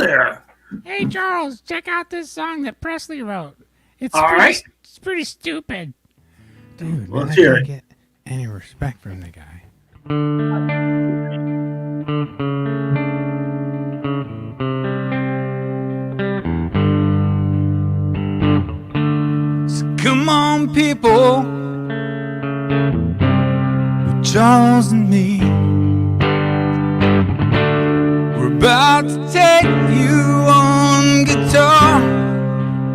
there. Hey, Charles, check out this song that Presley wrote. It's All right. It's pretty stupid. Dude, Let's man, I hear can't it. get any respect from the guy. So come on, people, with Charles and me. We're about to take you on guitar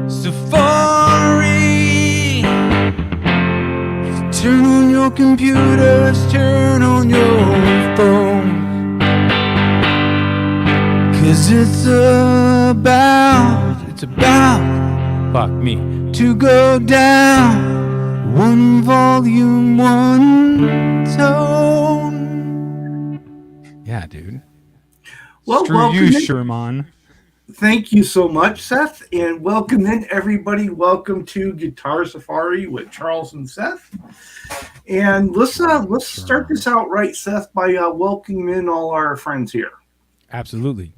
safari. So turn on your computers, turn on your phone, 'cause it's about, fuck me, to go down one volume, one tone. Yeah, dude. Well, Screw welcome you, in. Sherman. Thank you so much, Seth, and welcome in, everybody. Welcome to Guitar Safari with Charles and Seth. And let's start this out right, Seth, by welcoming in all our friends here. Absolutely.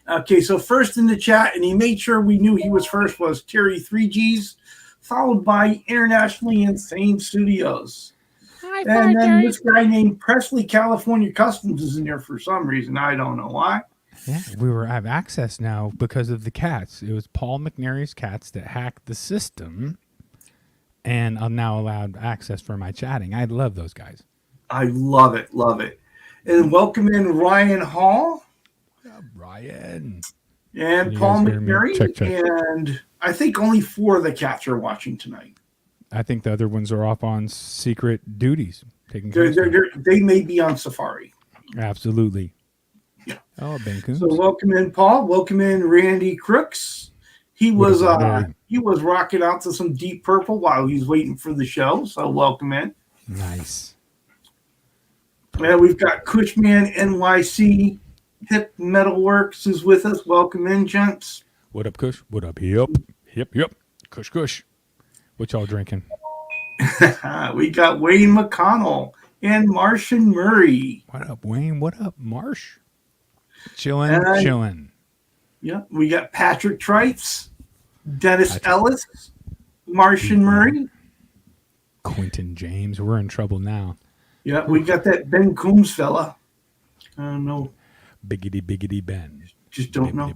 Okay, so first in the chat, and he made sure we knew he was first, was Terry 3Gs, followed by Internationally Insane Studios. Hi, And then Terry. this guy named Presley California Customs is in there for some reason. I don't know why. Yeah, I have access now because of the cats. It was Paul McNary's cats that hacked the system, and I'm now allowed access for my chatting. I love those guys. I love it, love it. And welcome in Ryan Hall. Ryan. And you Paul guys hear me? McNary. Check. And I think only 4 of the cats are watching tonight. I think the other ones are off on secret duties. Taking care of They may be on safari. Absolutely. Yeah. Oh, Ben Coons. So welcome in, Paul. Welcome in, Randy Crooks. He was rocking out to some Deep Purple while he's waiting for the show. So welcome in. Nice. And we've got Cushman NYC Hip Metalworks is with us. Welcome in, gents. What up, Kush? What up? Yep. Kush. What y'all drinking? We got Wayne McConnell and Martian Murray. What up, Wayne? What up, Marsh? Chillin'. Yeah, we got Patrick Trites, Dennis Ellis, Martian Murray. Quentin James. We're in trouble now. Yeah, we got that Ben Coombs fella. I don't know. Biggity Ben. Just don't know.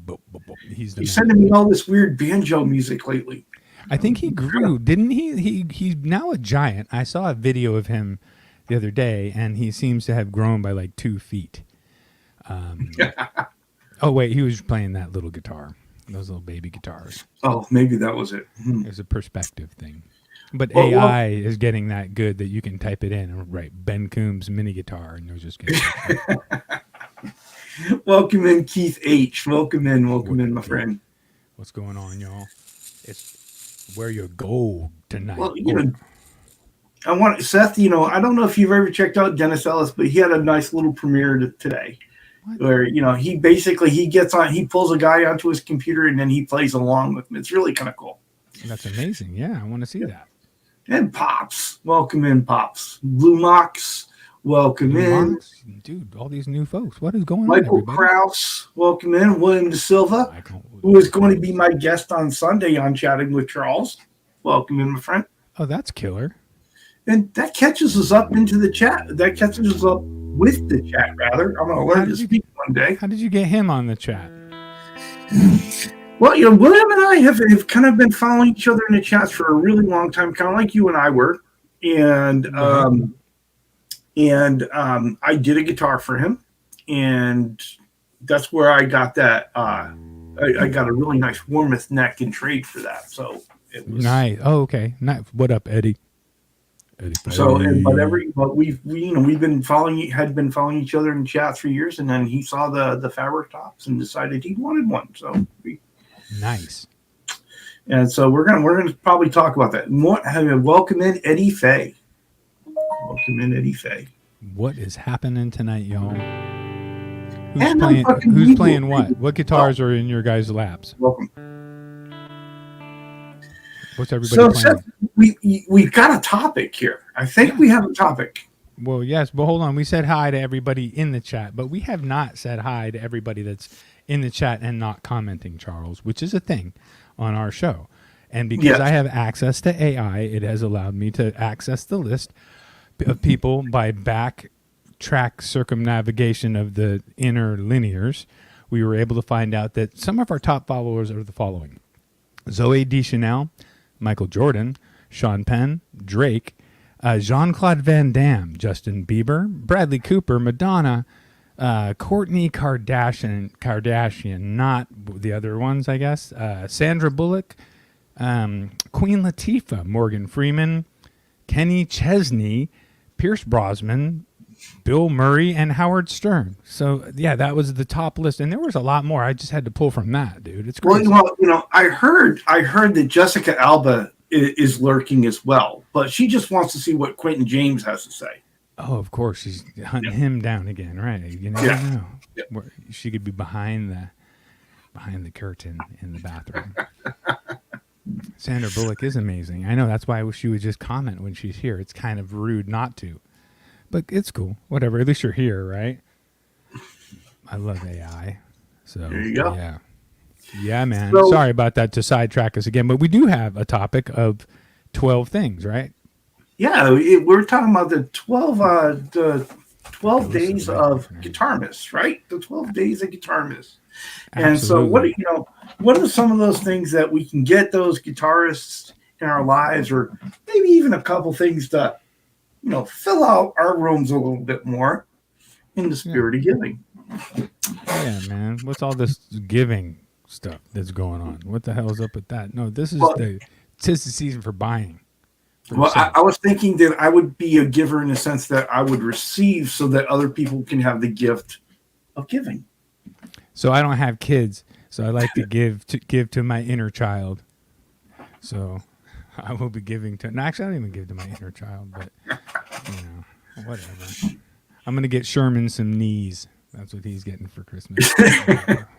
He's sending me all this weird banjo music lately. I think he grew, didn't he? He's now a giant. I saw a video of him the other day, and he seems to have grown by like 2 feet. Oh, wait, he was playing that little guitar, those little baby guitars. Oh, maybe that was it. It's a perspective thing. But AI is getting that good that you can type it in and write Ben Coombs mini guitar, and you'll just get it. Welcome in, Keith H. Welcome in, my friend. What's going on, y'all? It's where you go tonight. Well, I want Seth. I don't know if you've ever checked out Dennis Ellis, but he had a nice little premiere today, where he gets on, he pulls a guy onto his computer, and then he plays along with him. It's really kind of cool. That's amazing. Yeah, I want to see that. And Pops, welcome in, Pops. Blue Mox, welcome in. Dude, all these new folks. What is going on? Michael Krause, welcome in. William De Silva, who is going to be my guest on Sunday on Chatting with Charles. Welcome in, my friend. Oh, that's killer. And that catches us up into the chat. That catches us up with the chat, rather. I'm going to learn to speak one day. How did you get him on the chat? Well, William and I have kind of been following each other in the chats for a really long time, kind of like you and I were. And I did a guitar for him, and that's where I got that. I got a really nice Warmouth neck in trade for that. So it was nice. Oh, okay. Nice. What up, Eddie? So, but we've been following each other in chats for years, and then he saw the fabric tops and decided he wanted one. So nice. And so we're gonna probably talk about that. Welcome in Eddie Fay. Welcome in Eddie Fay. What is happening tonight, y'all? Who's playing what? What guitars are in your guys' laps? Welcome. What's everybody playing? Seth, we've got a topic here. I think we have a topic. Well, yes, but hold on. We said hi to everybody in the chat, but we have not said hi to everybody that's in the chat and not commenting, Charles, which is a thing on our show. And because Yes. I have access to AI, it has allowed me to access the list of people by backtrack circumnavigation of the inner linears. We were able to find out that some of our top followers are the following: Zoe Deschanel, Michael Jordan, Sean Penn, Drake, Jean-Claude Van Damme, Justin Bieber, Bradley Cooper, Madonna, Kourtney Kardashian, not the other ones, I guess, Sandra Bullock, Queen Latifah, Morgan Freeman, Kenny Chesney, Pierce Brosnan, Bill Murray, and Howard Stern. So, yeah, that was the top list. And there was a lot more. I just had to pull from that, dude. It's crazy. Well, I heard that Jessica Alba is lurking as well, but she just wants to see what Quentin James has to say. Oh, of course. She's hunting him down again, right? You never know. Yeah. She could be behind the curtain in the bathroom. Sandra Bullock is amazing. I know, that's why she would just comment when she's here. It's kind of rude not to. But it's cool. Whatever. At least you're here, right? I love AI. So There you go. Yeah. Yeah, man. So- Sorry about that to sidetrack us again, but we do have a topic of 12 things, right? Yeah, we're talking about the 12 days of Guitarmas, right? The 12 days of Guitarmas. And so what are some of those things that we can get those guitarists in our lives, or maybe even a couple things to, fill out our rooms a little bit more in the spirit of giving. Yeah, man. What's all this giving stuff that's going on? What the hell is up with that? No, this is tis the season for buying. Well, I was thinking that I would be a giver in the sense that I would receive so that other people can have the gift of giving. So I don't have kids, so I like to give to my inner child. So I will be giving to. No, actually, I don't even give to my inner child, but whatever. I'm gonna get Sherman some knees. That's what he's getting for Christmas.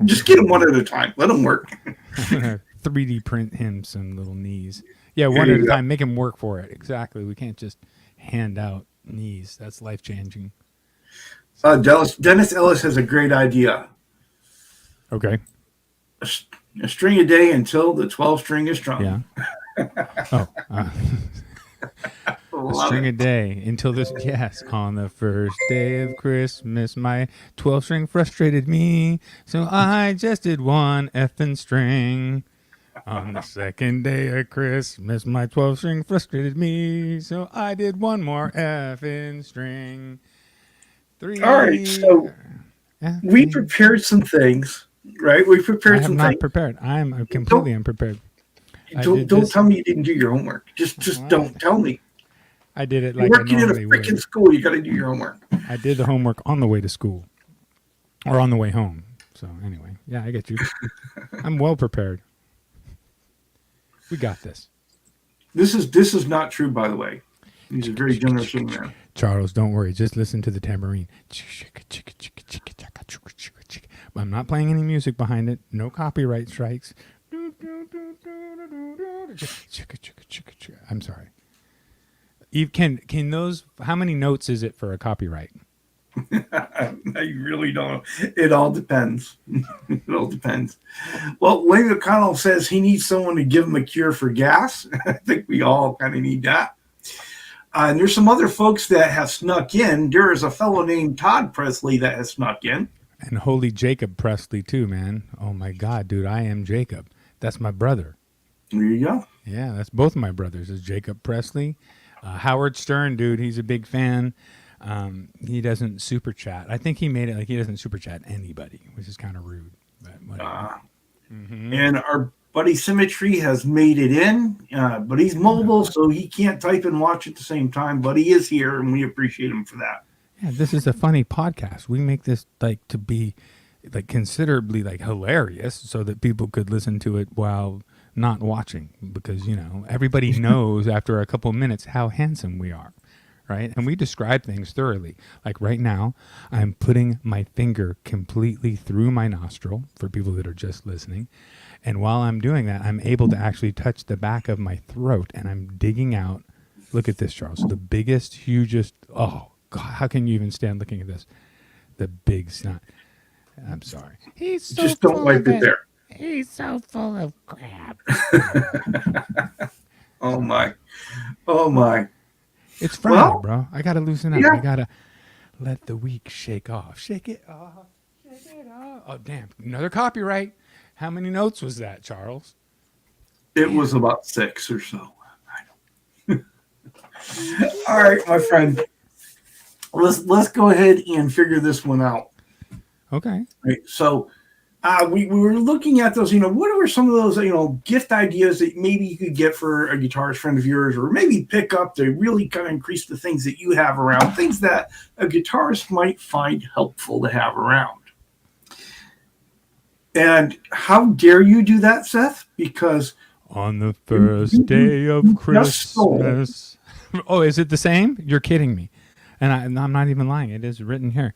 Just get them one at a time. Let them work. I'm gonna 3D print him some little knees. Yeah, one at a time. Make him work for it. Exactly. We can't just hand out knees. That's life changing. Dennis Ellis has a great idea. Okay. A string a day until the 12th string is strung. Yeah. A string a day until this. Yes. On the first day of Christmas, my 12 string frustrated me, so I just did one effing string. On the second day of Christmas, my 12 string frustrated me, so I did one more effing string. 3. All right, so we prepared some things, right? We prepared some things. I am not prepared. I'm completely unprepared. Don't tell me you didn't do your homework. Just don't tell me. I did it You're like working in a freaking school. You got to do your homework. I did the homework on the way to school, or on the way home. So anyway, yeah, I get you. I'm well prepared. We got this. This is not true, by the way. He's a very generous young man. Charles, don't worry. Just listen to the tambourine. I'm not playing any music behind it. No copyright strikes. I'm sorry. Can those? How many notes is it for a copyright? I really don't. It all depends. It all depends. Well, Wayne McConnell says he needs someone to give him a cure for gas. I think we all kind of need that. And there's some other folks that have snuck in. There is a fellow named Todd Presley that has snuck in. And holy Jacob Presley too, man. Oh my God, dude, I am Jacob. That's my brother. There you go. Yeah, that's both my brothers. Is Jacob Presley. Howard Stern, dude, he's a big fan. He doesn't super chat. I think he made it like he doesn't super chat anybody, which is kind of rude. But whatever. And our buddy Symmetry has made it in, but he's mobile, so he can't type and watch at the same time. But he is here, and we appreciate him for that. Yeah, this is a funny podcast. We make this like to be like considerably like hilarious, so that people could listen to it while not watching, because everybody knows after a couple of minutes how handsome we are, right? And we describe things thoroughly. Like right now, I'm putting my finger completely through my nostril for people that are just listening. And while I'm doing that, I'm able to actually touch the back of my throat, and I'm digging out. Look at this, Charles. The biggest, hugest. Oh God, how can you even stand looking at this? The big snot. I'm sorry. He's so Just don't full wipe of it there. He's so full of crap. Oh my. Oh my. It's Friday, Well, bro. I gotta loosen up. yeah. I gotta let the week shake off. Shake it off. Shake it off. Oh damn! Another copyright. How many notes was that, Charles? It was about 6 or so. All right, my friend. Let's go ahead and figure this one out. Okay. Right. So we were looking at those, what were some of those, gift ideas that maybe you could get for a guitarist friend of yours, or maybe pick up to really kind of increase the things that you have around, things that a guitarist might find helpful to have around. And how dare you do that, Seth? Because on the first day of Christmas. Oh, is it the same? You're kidding me. And I'm not even lying. It is written here.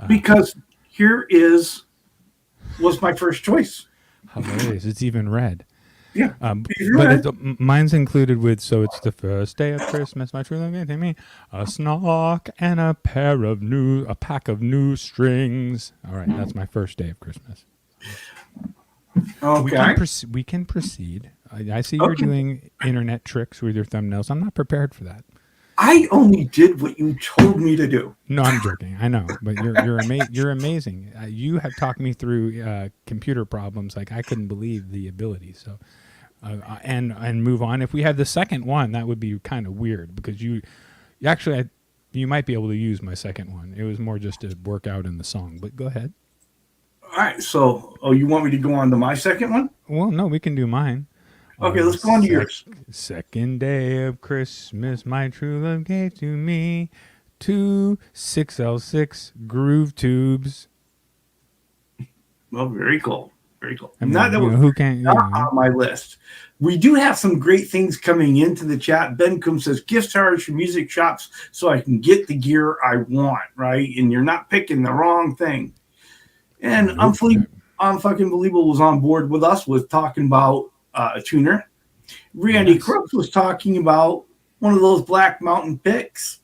Because here was my first choice. Hilarious. It's even red. Yeah. But mine's included with, so it's the first day of Christmas, my true love gave to me a snark and a pack of new strings. All right, that's my first day of Christmas. Okay. We can proceed. I see you're doing internet tricks with your thumbnails. I'm not prepared for that. I only did what you told me to do. No, I'm joking. I know, but you're amazing. You have talked me through computer problems like I couldn't believe the ability. So, and move on. If we had the second one, that would be kind of weird because you might be able to use my second one. It was more just to work out in the song. But go ahead. All right. So, you want me to go on to my second one? Well, no, we can do mine. Okay, let's go on to yours. Second day of Christmas, my true love gave to me 2 6L6 groove tubes. Well, very cool. Very cool. I mean, Not on my list. We do have some great things coming into the chat. Ben Coom says, gift cards for music shops so I can get the gear I want, right? And you're not picking the wrong thing. And Unfucking Believable was on board with us with talking about a tuner. Randy Crooks was talking about one of those Black Mountain picks.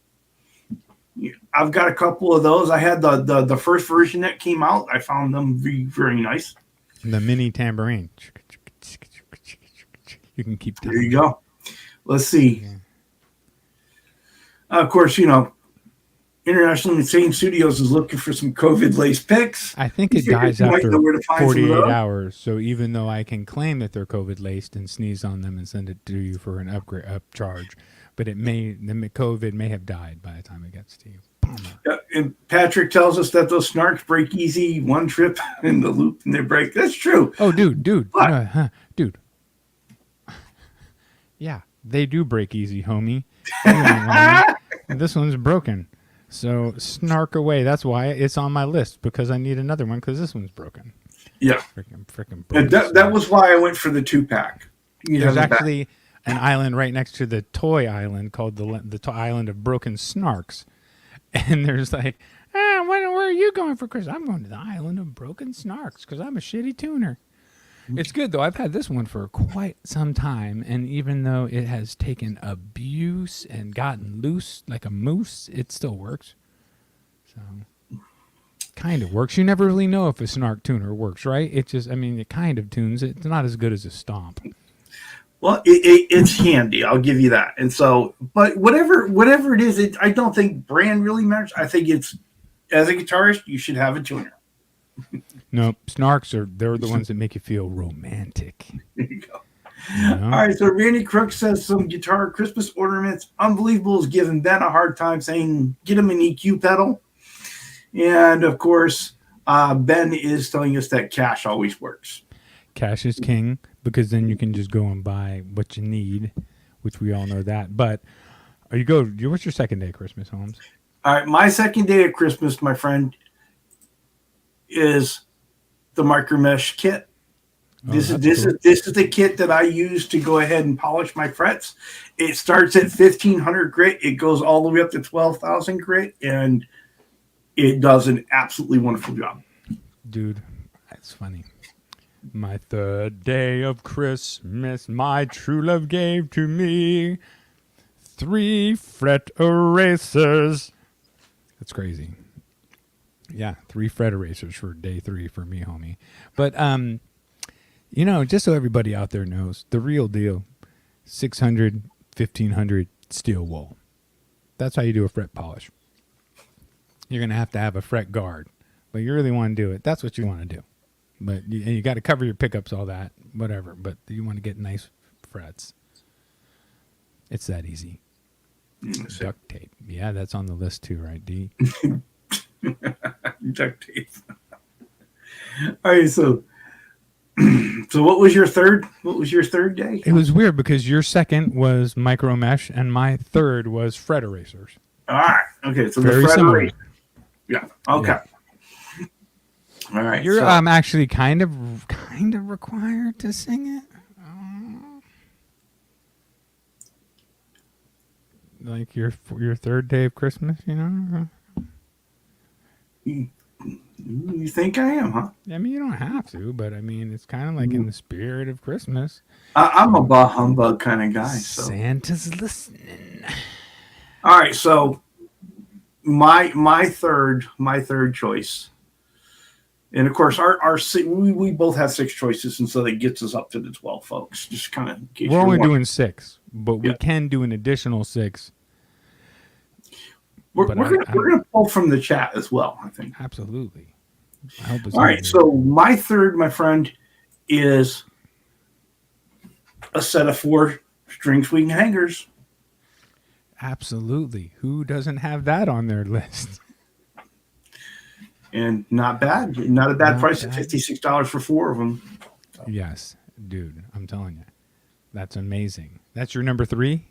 I've got a couple of those. I had the first version that came out. I found them very, very nice. The mini tambourine. You can keep there. You go. Let's see. Yeah. Of course, International Insane Studios is looking for some COVID-laced picks. I think it dies after 48 hours. So even though I can claim that they're COVID-laced and sneeze on them and send it to you for an upcharge, but the COVID may have died by the time it gets to you. Yeah, and Patrick tells us that those snarks break easy, one trip in the loop and they break. That's true. Oh, dude. Dude. Yeah, they do break easy, homie. This one's broken. So snark away. That's why it's on my list, because I need another one because this one's broken. Yeah. Freaking broken. That was why I went for the 2-pack. There's actually an island right next to the toy island called the island of broken snarks. And there's like, where are you going for Christmas? I'm going to the island of broken snarks because I'm a shitty tuner. It's good, though. I've had this one for quite some time, and even though it has taken abuse and gotten loose like a moose, it still works. So, kind of works. You never really know if a snark tuner works, right? It just, it kind of tunes it. It's not as good as a stomp. Well, it's handy. I'll give you that. And so, but whatever it is, I don't think brand really matters. I think it's, as a guitarist, you should have a tuner. No, snarks they're the ones that make you feel romantic. There you go. All right, so Randy Crook says some guitar Christmas ornaments. Unbelievable is giving Ben a hard time saying get him an EQ pedal. And of course, Ben is telling us that cash always works. Cash is king, because then you can just go and buy what you need, which we all know that. But what's your second day of Christmas, Holmes? All right, my second day of Christmas, my friend, is the micro mesh kit. This is the kit that I use to go ahead and polish my frets. It starts at 1,500 grit. It goes all the way up to 12,000 grit, and it does an absolutely wonderful job. Dude, that's funny. My third day of Christmas, my true love gave to me 3 fret erasers. That's crazy. Yeah, 3 fret erasers for day 3 for me, homie. But just so everybody out there knows, the real deal, 600, 1500 steel wool. That's how you do a fret polish. You're going to have a fret guard, but you really want to do it. That's what you want to do. But you got to cover your pickups, all that, whatever. But you want to get nice frets. It's that easy. Duct tape. Yeah, that's on the list too, right, D? Duct tape. All right, so what was your third? What was your third day? It was weird because your second was micro mesh and my third was fret erasers. All right. Okay, so very the fret similar. eraser. Yeah. Okay. Yeah. All right. You're actually kind of required to sing it. Like your third day of Christmas, You think I am, huh? I mean, you don't have to, but I mean, it's kind of like in the spirit of Christmas. I'm a bah humbug kind of guy. So. Santa's listening. All right, so my third choice, and of course we both have 6 choices, and so that gets us up to the 12, folks. Just kind of. We're only doing 6, but we can do an additional 6. We're gonna pull from the chat as well, I think. Absolutely. All right, so my third, my friend, is a set of 4 string swing hangers. Absolutely. Who doesn't have that on their list? And not bad. Not a bad price at $56 for 4 of them. So. Yes, dude. I'm telling you. That's amazing. That's your number 3?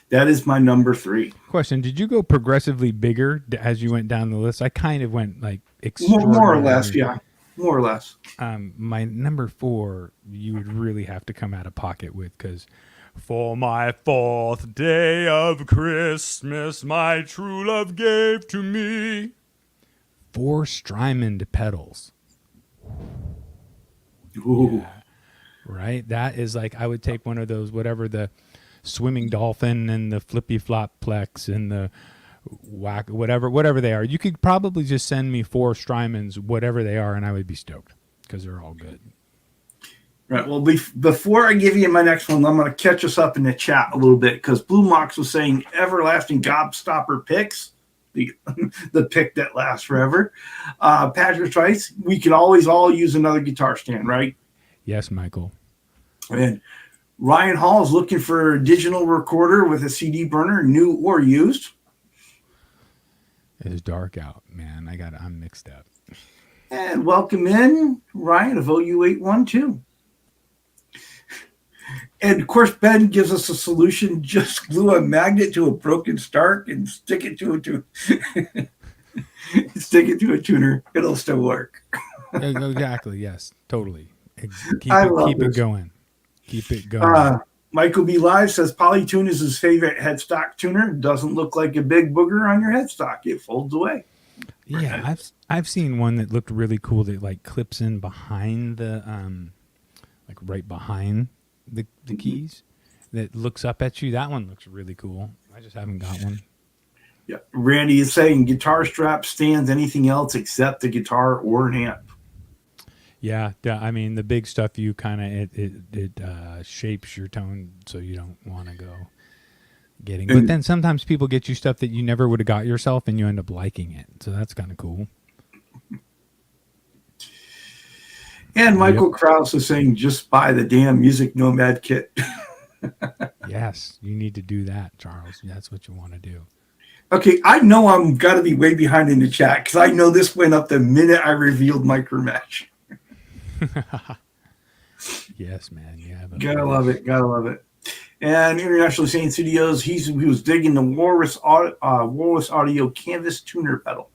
That is my number 3. Question: did you go progressively bigger as you went down the list? I kind of went like more or less, yeah, more or less. My number 4, you would really have to come out of pocket with, because for my 4th day of Christmas, my true love gave to me 4 Strymon pedals. Ooh. Yeah. Right? That is like, I would take one of those, whatever the swimming dolphin and the flippy flop plex and the whack, whatever they are. You could probably just send me 4 Strymons, whatever they are, and I would be stoked because they're all good. Right. Well, before I give you my next one, I'm going to catch us up in the chat a little bit, because Blue Mox was saying everlasting gobstopper picks, the pick that lasts forever. Patrick Trice, we could always all use another guitar stand, right? Yes, Michael. And Ryan Hall is looking for a digital recorder with a CD burner, new or used. It is dark out, man. I'm mixed up. And welcome in Ryan of OU812. And of course, Ben gives us a solution: just glue a magnet to a broken start and stick it to a tuner. It'll still work. Exactly. Yes. Totally. Keep it going. Keep it going. Michael B. Live says Polytune is his favorite headstock tuner. Doesn't look like a big booger on your headstock. It folds away. Yeah, I've seen one that looked really cool that like clips in behind the like right behind the keys, that looks up at you. That one looks really cool. I just haven't got one. Yeah, Randy is saying guitar strap stands anything else except a guitar or an amp. Yeah, I mean the big stuff, you kind of it shapes your tone, so you don't want to go getting. But then sometimes people get you stuff that you never would have got yourself, and you end up liking it. So that's kind of cool. And Michael Krause is saying just buy the damn Music Nomad kit. Yes, you need to do that, Charles. That's what you want to do. Okay, I know I'm got to be way behind in the chat, because I know this went up the minute I revealed Micromesh. Yes, man. Yeah, gotta love it. And International Sane Studios, he was digging the Walrus Audio Canvas tuner pedal.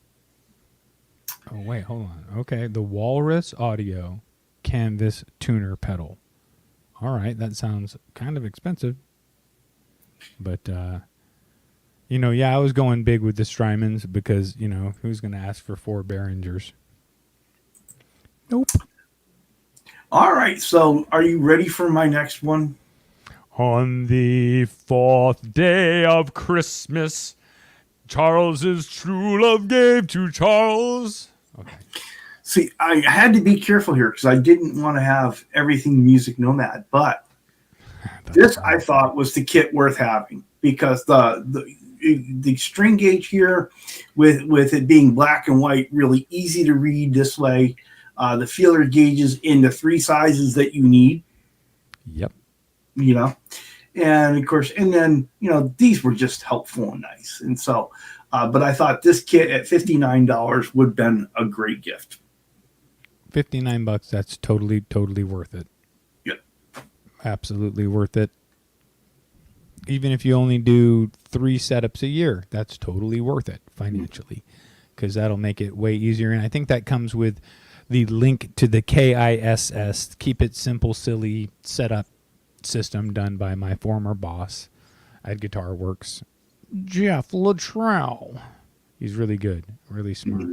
Oh wait, hold on. Okay, the Walrus Audio Canvas tuner pedal. All right, that sounds kind of expensive, but I was going big with the Strymons, because who's going to ask for 4 Behringers? Nope. All right, so are you ready for my next one? On the 4th day of Christmas, Charles's true love gave to Charles Okay. See, I had to be careful here because I didn't want to have everything Music Nomad, but this I thought was the kit worth having because the string gauge here, with it being black and white, really easy to read this way. The feeler gauges in the 3 sizes that you need. Yep. You know, and of course, and then these were just helpful and nice, and so. But I thought this kit at $59 would have been a great gift. $59, that's totally worth it. Yep. Absolutely worth it. Even if you only do 3 setups a year, that's totally worth it financially, because that'll make it way easier. And I think that comes with the link to the KISS, Keep It Simple Silly setup system done by my former boss at Guitar Works, Jeff Luttrell. He's really good, really smart.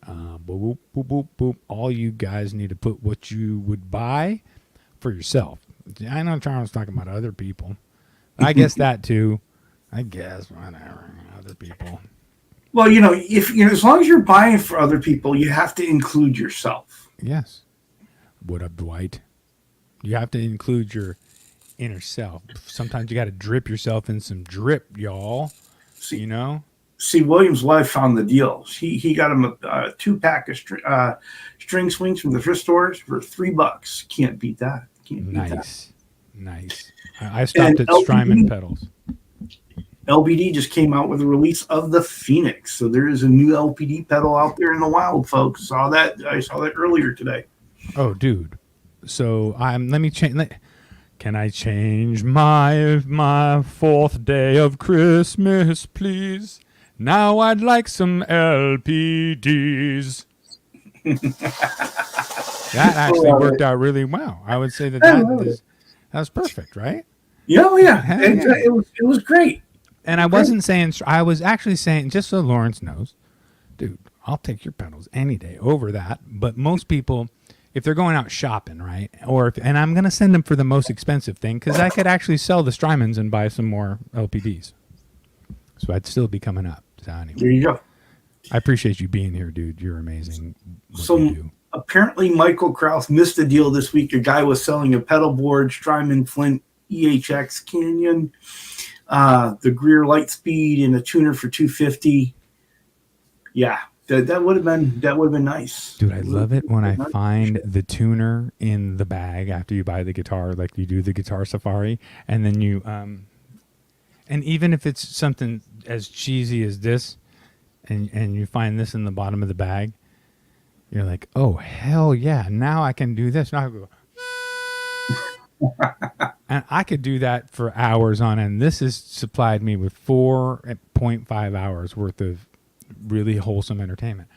Boop, boop, boop, boop, boop. All you guys need to put what you would buy for yourself. I know Charles talking about other people. I guess that too. I guess whatever, other people. Well, if as long as you're buying for other people, you have to include yourself. Yes. What up, Dwight? You have to include your inner self. Sometimes you got to drip yourself in some drip, y'all. See, William's wife found the deal. He got him a 2-pack of string swings from the thrift stores for $3. Can't beat that. Nice. I stopped at Strymon pedals. LBD just came out with a release of the Phoenix, so there is a new LPD pedal out there in the wild, folks. I saw that earlier today. Oh, dude. So let me change. Can I change my 4th day of Christmas, please? Now I'd like some LPDs. That actually worked out really well. I would say that was perfect, right? Yeah. It was great. And I wasn't saying, I was actually saying, just so Lawrence knows, dude, I'll take your pedals any day over that. But most people, if they're going out shopping, right? And I'm going to send them for the most expensive thing, because I could actually sell the Strymons and buy some more LPDs. So I'd still be coming up. So anyway, there you go. I appreciate you being here, dude. You're amazing. Apparently Michael Krause missed a deal this week. A guy was selling a pedal board, Strymon Flint EHX Canyon, the Greer Lightspeed, and a tuner for $250. Yeah, that would have been nice. Dude, I love it when I find the tuner in the bag after you buy the guitar, like you do the Guitar Safari, and then you and even if it's something as cheesy as this, and you find this in the bottom of the bag, you're like, oh hell yeah, now I can do this. Now I go and I could do that for hours on end. This has supplied me with 4.5 hours worth of really wholesome entertainment.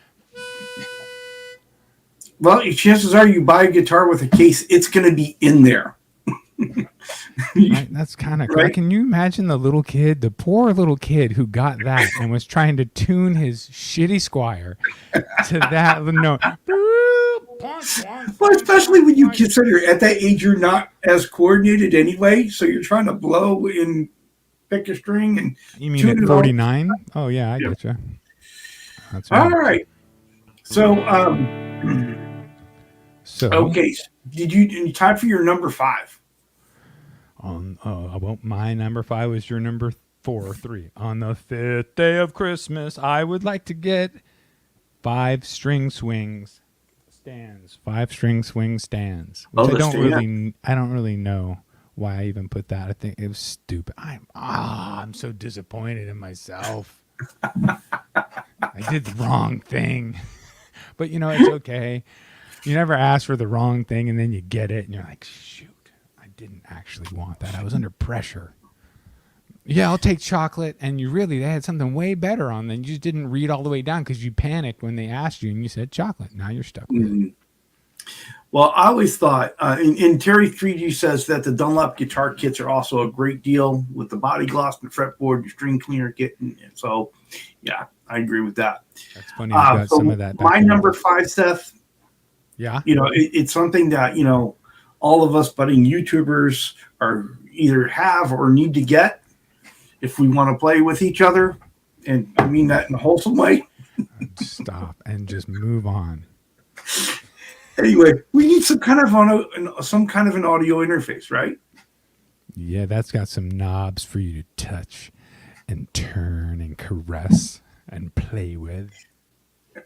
Well, chances are you buy a guitar with a case, it's going to be in there. Right? That's kind of right. Can you imagine the poor little kid who got that and was trying to tune his shitty Squire to that note? Well, especially when you consider at that age you're not as coordinated anyway, so you're trying to blow and pick a string and. You mean at 49? Oh yeah, I get you. That's all right. So, okay. Did you time for your number 5? My number 5 was your number 4 or 3. On the 5th day of Christmas, I would like to get 5 string swings stands. 5 string swing stands. Which I don't really know why I even put that. I think it was stupid. I'm so disappointed in myself. I did the wrong thing. But it's okay. You never ask for the wrong thing and then you get it and you're like, shoot, I didn't actually want that. I was under pressure. Yeah, I'll take chocolate. And they had something way better on than you just didn't read all the way down because you panicked when they asked you and you said chocolate. Now you're stuck with it. Well, I always thought, and Terry 3G says that the Dunlop guitar kits are also a great deal with the body gloss and the fretboard, your string cleaner kit. And so, yeah, I agree with that. That's funny. You've got some of that. My number 5, Seth. Yeah. It's something that, all of us budding YouTubers are either have or need to get if we want to play with each other. And I mean that in a wholesome way. Stop and just move on. Anyway, we need some kind of an audio interface, right? Yeah, that's got some knobs for you to touch and turn and caress and play with.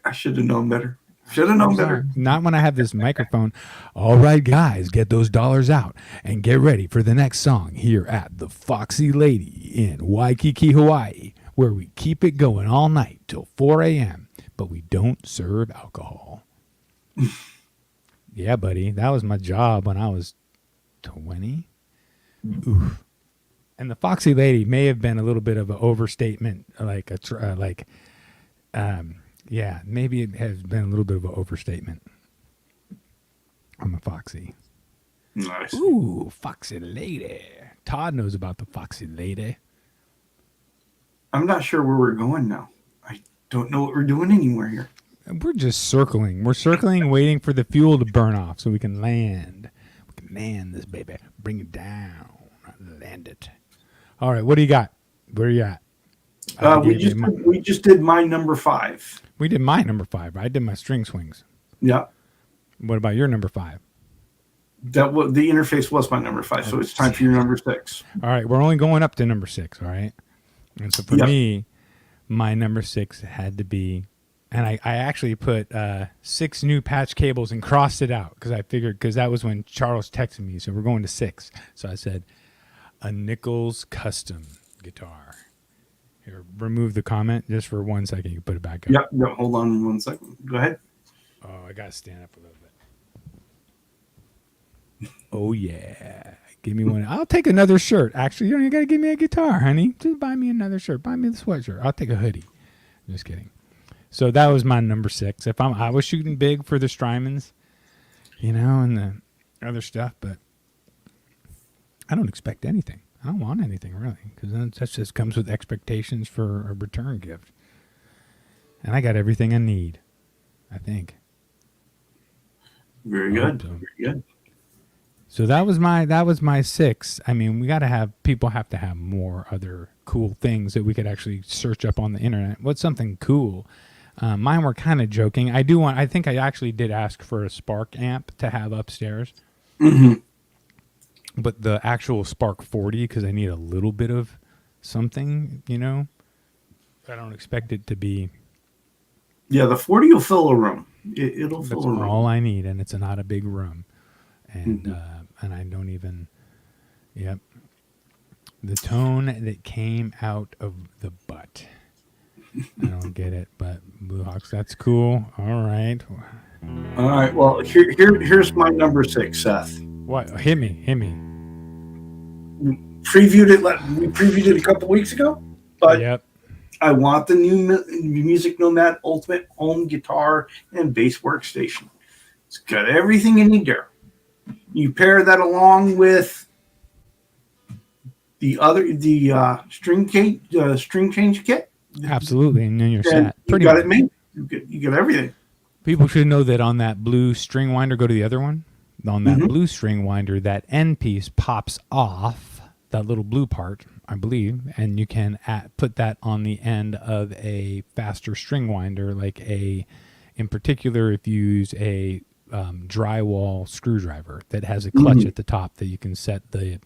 I should have known better. Should have known better. Not when I have this microphone. All right, guys, get those dollars out and get ready for the next song here at the Foxy Lady in Waikiki, Hawaii, where we keep it going all night till 4 a.m., but we don't serve alcohol. Yeah, buddy, that was my job when I was 20. Oof. And the Foxy Lady may have been a little bit of an overstatement, yeah, maybe it has been a little bit of an overstatement. I'm a Foxy. Nice. Ooh, Foxy Lady. Todd knows about the Foxy Lady. I'm not sure where we're going now. I don't know what we're doing anywhere here. We're just circling. We're circling, waiting for the fuel to burn off so we can land. We can land this baby. Bring it down. Land it. All right, what do you got? Where are you at? We just did my number 5. We did my number 5. I did my string swings. Yeah. What about your number 5? The interface was my number 5, so it's time for your number 6. All right, we're only going up to number 6, all right? And so for me, my number 6 had to be, and I actually put 6 new patch cables and crossed it out because I figured, because that was when Charles texted me, so we're going to 6. So I said, a Nichols custom guitar. Here, remove the comment just for 1 second. You can put it back up. Yep. No, hold on 1 second. Go ahead. Oh, I got to stand up a little bit. Oh, yeah. Give me one. I'll take another shirt. Actually, you don't got to give me a guitar, honey. Just buy me another shirt. Buy me the sweatshirt. I'll take a hoodie. Just kidding. So that was my number 6. I was shooting big for the Strymons, and the other stuff, but I don't expect anything. I don't want anything really, because that just comes with expectations for a return gift. And I got everything I need, I think. Very good. Very good. So that was my 6. I mean, people have to have more other cool things that we could actually search up on the internet. What's something cool? Mine were kind of joking. I think I actually did ask for a Spark amp to have upstairs. Mm-hmm. But the actual Spark 40, because I need a little bit of something, I don't expect it to be. Yeah, the 40 will fill a room. It'll fill a room. That's all I need, and it's not a big room. And and I don't even, the tone that came out of the butt. I don't get it, but Blue Hawks, that's cool. All right. All right, well, here's my number 6, Seth. What? Hit me. We previewed it a couple weeks ago, but yep. I want the new Music Nomad Ultimate Home Guitar and Bass Workstation. It's got everything you need there. You pair that along with the string change kit. Absolutely, and then you're set. You got it made. You got everything. People should know that on that blue string winder, go to the other one. On that blue string winder, that end piece pops off, that little blue part, I believe, and you can put that on the end of a faster string winder, in particular, if you use a drywall screwdriver that has a clutch at the top that you can set the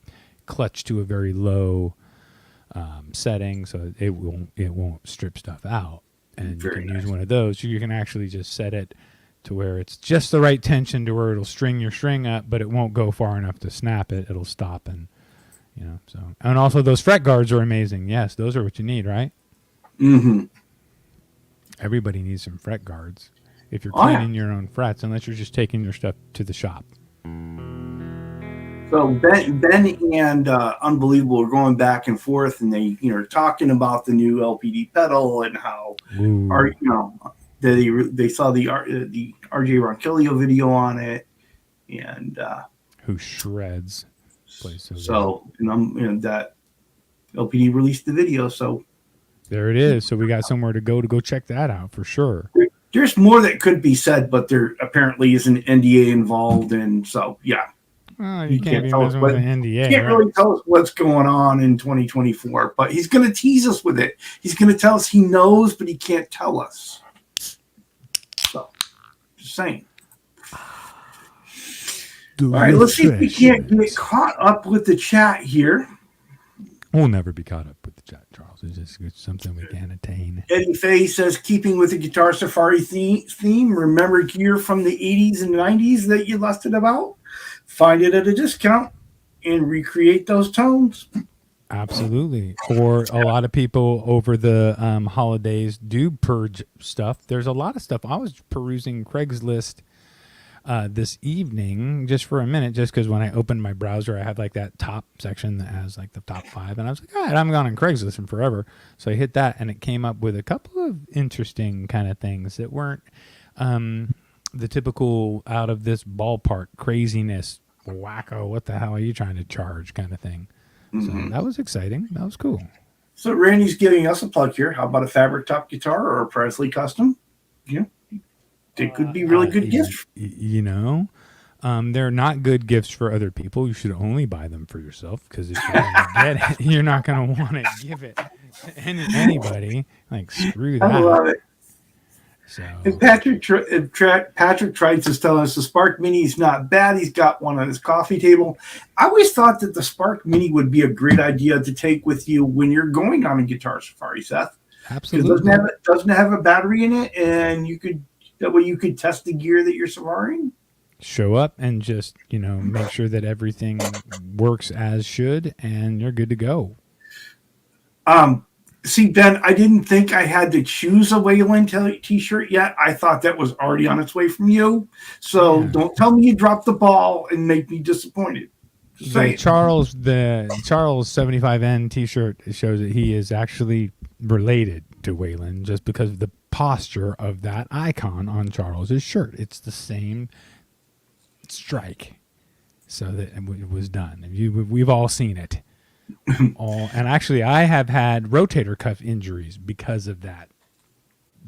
clutch to a very low setting so it won't strip stuff out. And you can use one of those. You can actually just set it to where it's just the right tension to where it'll string your string up, but it won't go far enough to snap it. It'll stop so. And also those fret guards are amazing. Yes, those are what you need, right? Mm-hmm. Everybody needs some fret guards if you're cleaning your own frets, unless you're just taking your stuff to the shop. So Ben and Unbelievable are going back and forth, and they talking about the new LPD pedal and how they saw the RJ Ronquillo video on it, and who shreds. So that LPD released the video, so there it is. So we got somewhere to go check that out for sure. There's more that could be said, but there apparently is an NDA involved, and so yeah. Well, you can't be messing with an NDA. He can't really tell us what's going on in 2024, but he's going to tease us with it. He's going to tell us he knows, but he can't tell us. Just saying. All right, let's see if we can't get caught up with the chat here. We'll never be caught up with the chat, Charles. It's something we can't attain. Eddie Fay says, keeping with the Guitar Safari theme, remember gear from the 80s and 90s that you lusted about? Find it at a discount and recreate those tones. Absolutely. Or a lot of people over the holidays do purge stuff. There's a lot of stuff. I was perusing Craigslist this evening just for a minute, just because when I opened my browser, I had like that top section that has like the top 5, and I was like, all right, I haven't gone on Craigslist in forever. So I hit that, and it came up with a couple of interesting kind of things that weren't the typical out of this ballpark craziness, wacko, what the hell are you trying to charge kind of thing. So that was exciting. That was cool. So Randy's giving us a plug here. How about a fabric top guitar or a Presley custom? Yeah. It could be really good gifts. You know, they're not good gifts for other people. You should only buy them for yourself, because if you're going to get it, you're not going to want to give it to anybody. Like, screw that. I love it. So. And Patrick Trites is telling us the Spark Mini is not bad. He's got one on his coffee table. I always thought that the Spark Mini would be a great idea to take with you when you're going on a guitar safari, Seth. Absolutely. It doesn't have a battery in it, and that way you could test the gear that you're safaring. Show up and just, make sure that everything works as should, and you're good to go. See, Ben, I didn't think I had to choose a Wayland t-shirt yet. I thought that was already on its way from you. So Don't tell me you dropped the ball and make me disappointed. The Charles 75N t-shirt shows that he is actually related to Wayland just because of the posture of that icon on Charles's shirt. It's the same strike. So that it was done. We've all seen it. And actually, I have had rotator cuff injuries because of that.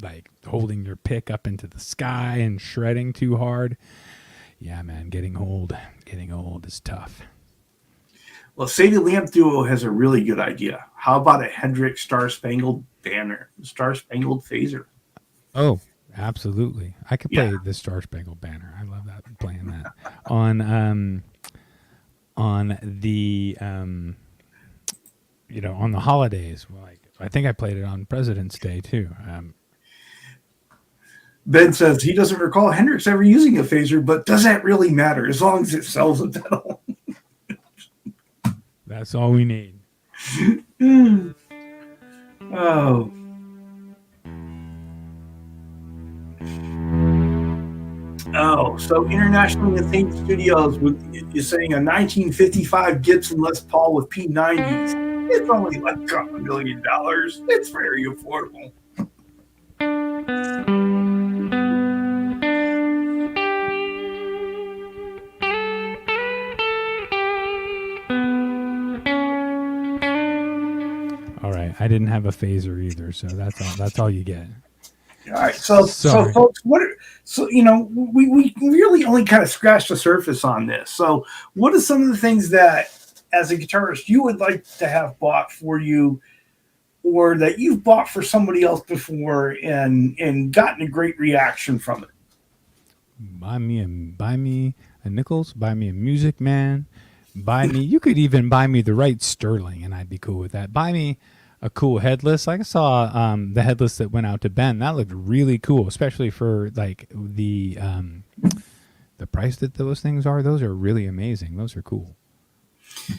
Like holding your pick up into the sky and shredding too hard. Yeah, man, getting old is tough. Well, Sadie Lamp Duo has a really good idea. How about a Hendrix Star Spangled Phaser? Oh, absolutely. I could play the Star Spangled Banner. I love that, playing that. on the on the holidays. Like, I think I played it on President's Day too. Ben says he doesn't recall Hendrix ever using a phaser, but does that really matter as long as it sells a pedal? That's all we need. Oh. Oh, so International Insane Studios is saying a 1955 Gibson Les Paul with P90s. It's only like $2 million. It's very affordable. All right, I didn't have a phaser either, so that's all you get. All right, so folks, we really only kind of scratched the surface on this. So what are some of the things that, as a guitarist, you would like to have bought for you, or that you've bought for somebody else before and gotten a great reaction from it? Buy me a Nichols, buy me a Music Man, you could even buy me the right Sterling, and I'd be cool with that. Buy me a cool headless. Like I saw the headless that went out to Ben. That looked really cool, especially for like the price that those things are. Those are really amazing. Those are cool.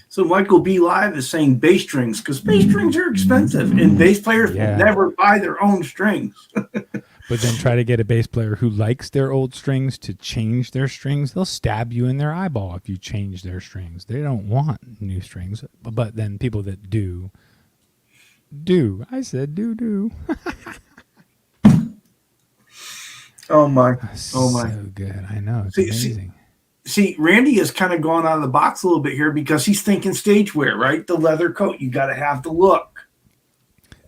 So Michael B. Live is saying bass strings, because bass strings are expensive, and bass players will never buy their own strings. But then try to get a bass player who likes their old strings to change their strings. They'll stab you in their eyeball if you change their strings. They don't want new strings. But then people that do. I said do. Oh my. So good. I know. It's amazing. See, Randy has kind of gone out of the box a little bit here because he's thinking stage wear, right? The leather coat. You got to have the look.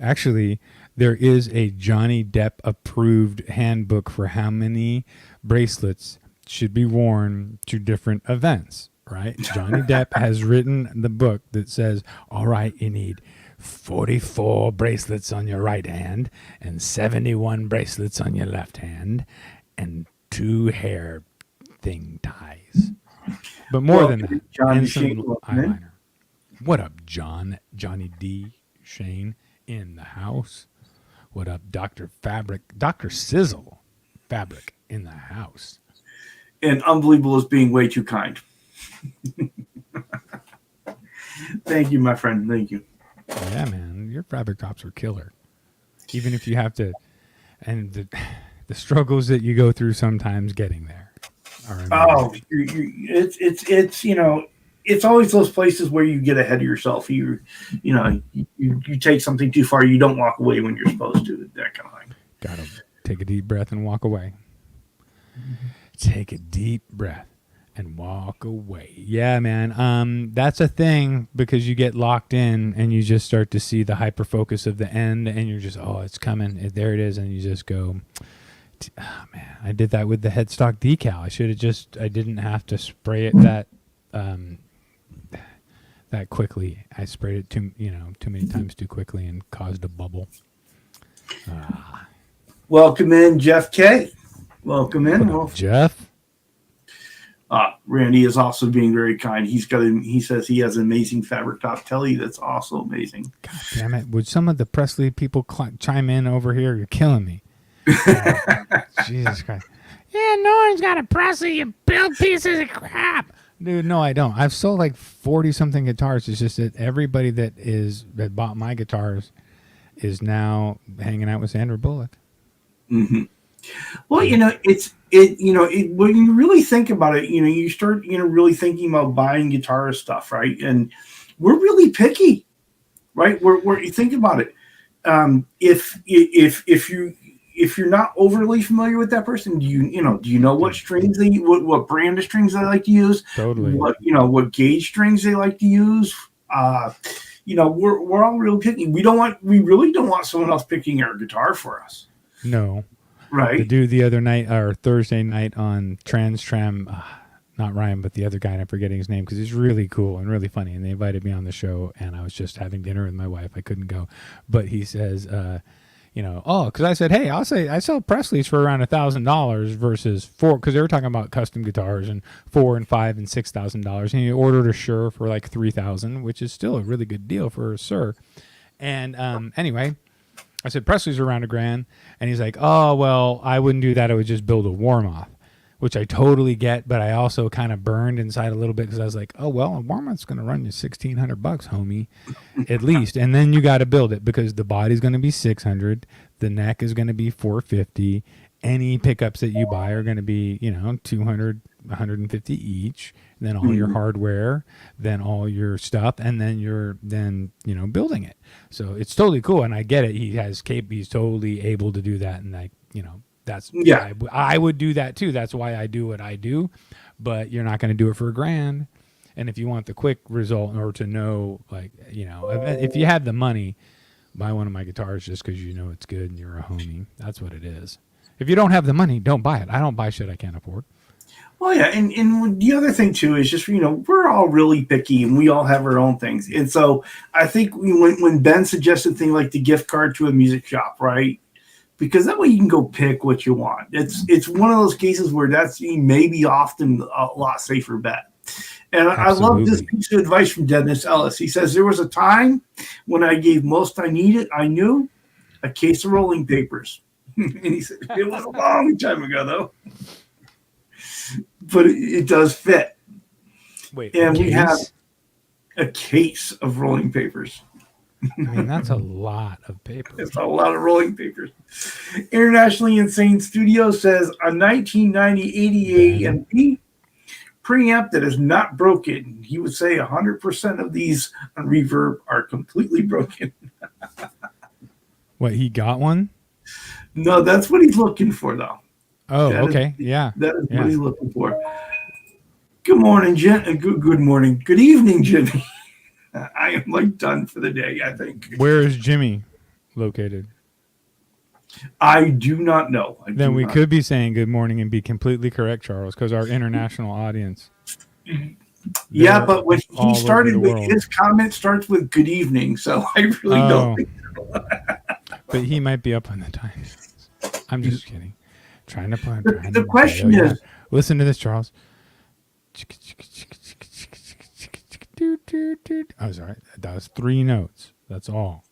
Actually, there is a Johnny Depp approved handbook for how many bracelets should be worn to different events, right? Johnny Depp has written the book that says, all right, you need 44 bracelets on your right hand and 71 bracelets on your left hand and 2 hair thing ties. But more than that, John and DeShane, some eyeliner. What up, John? Johnny D. Shane in the house. What up, Dr. Fabric? Dr. Sizzle Fabric in the house. And Unbelievable is being way too kind. Thank you, my friend. Thank you. Yeah, man. Your fabric tops are killer. Even if you have to, and the struggles that you go through sometimes getting there are amazing. Oh, it's it's always those places where you get ahead of yourself. You take something too far. You don't walk away when you're supposed to. That kind of thing. Gotta take a deep breath and walk away. Take a deep breath and walk away. Yeah, man. That's a thing because you get locked in and you just start to see the hyper focus of the end, and you're just, oh, it's coming. There it is, and you just go. Oh, man, I did that with the headstock decal. I didn't have to spray it that quickly. I sprayed it too many times too quickly and caused a bubble. Welcome in, Jeff K. Welcome in, Jeff. Randy is also being very kind. He says he has an amazing fabric top telly that's also amazing. God damn it! Would some of the Presley people chime in over here? You're killing me. Jesus Christ. Yeah, no one's got a Presley, you build pieces of crap. Dude, no, I don't. I've sold like 40-something guitars. It's just that everybody that bought my guitars is now hanging out with Sandra Bullock. Mm-hmm. Well, when you really think about it, you start, really thinking about buying guitar stuff, right? And we're really picky, right? You think about it. If you're not overly familiar with that person, do you know what strings what brand of strings they like to use? Totally. What gauge strings they like to use? We're all real picky. We really don't want someone else picking our guitar for us. No. Right. The dude the other night or Thursday night on Trans Tram, not Ryan, but the other guy, and I'm forgetting his name because he's really cool and really funny. And they invited me on the show, and I was just having dinner with my wife. I couldn't go, but he says, because I said, hey, I sell Presley's for around $1,000 versus because they were talking about custom guitars and $4,000 and $5,000 and $6,000, and he ordered a Shure for like $3,000, which is still a really good deal for a Shure. And anyway, I said Presley's around $1,000, and he's like, oh well, I wouldn't do that. I would just build a warm off, which I totally get, but I also kind of burned inside a little bit because I was like, oh well, a warm off's going to run you $1,600, homie, at least, and then you got to build it because the body's going to be $600, the neck is going to be $450, any pickups that you buy are going to be $200, $150 each, and then all your hardware, then all your stuff, and then you're building it. So it's totally cool, and I get it. He's totally able to do that, and that's I would do that too. That's why I do what I do, but you're not going to do it for $1,000. And if you want the quick result or to know, if you had the money, buy one of my guitars just because you know it's good and you're a homie. That's what it is. If you don't have the money, don't buy it. I don't buy shit I can't afford. Well, yeah, and the other thing too is just we're all really picky and we all have our own things. And so I think when Ben suggested things like the gift card to a music shop, right? Because that way you can go pick what you want. It's one of those cases where that's maybe often a lot safer bet. And absolutely. I love this piece of advice from Dennis Ellis. He says, there was a time when I gave most I knew a case of rolling papers. And he said, it was a long time ago, though. But it does fit. Wait, and we have a case of rolling papers. I mean, that's a lot of paper. It's a lot of rolling papers. Internationally Insane Studio says a 1990 80 AMP preamp that is not broken. He would say 100% of these on Reverb are completely broken. What, he got one? No, that's what he's looking for, though. Oh, okay. Yeah. That is what he's looking for. Good morning, Jim. Good morning. Good evening, Jimmy. I am done for the day, I think. Where is Jimmy located? I do not know. Then we could be saying good morning and be completely correct, Charles, because our international audience. Yeah, but when he started with his comment starts with good evening, so I really don't think so. But he might be up on the time. I'm just kidding. Trying to play. The question is, listen to this, Charles. Oh, sorry. That was 3 notes. That's all.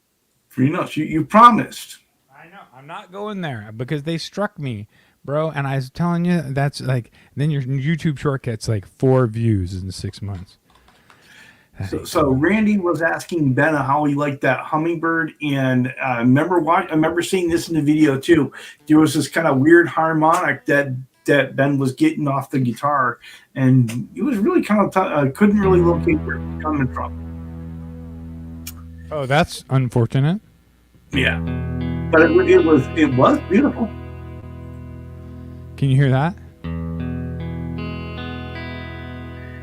3 notes. You promised. I know. I'm not going there because they struck me, bro. And I was telling you, that's like, then your YouTube short gets like 4 views in 6 months. So Randy was asking Ben how he liked that hummingbird, and I remember seeing this in the video too. There was this kind of weird harmonic that Ben was getting off the guitar, and it was really kind of couldn't really locate where it was coming from. Oh, that's unfortunate. Yeah, but it was beautiful. Can you hear that?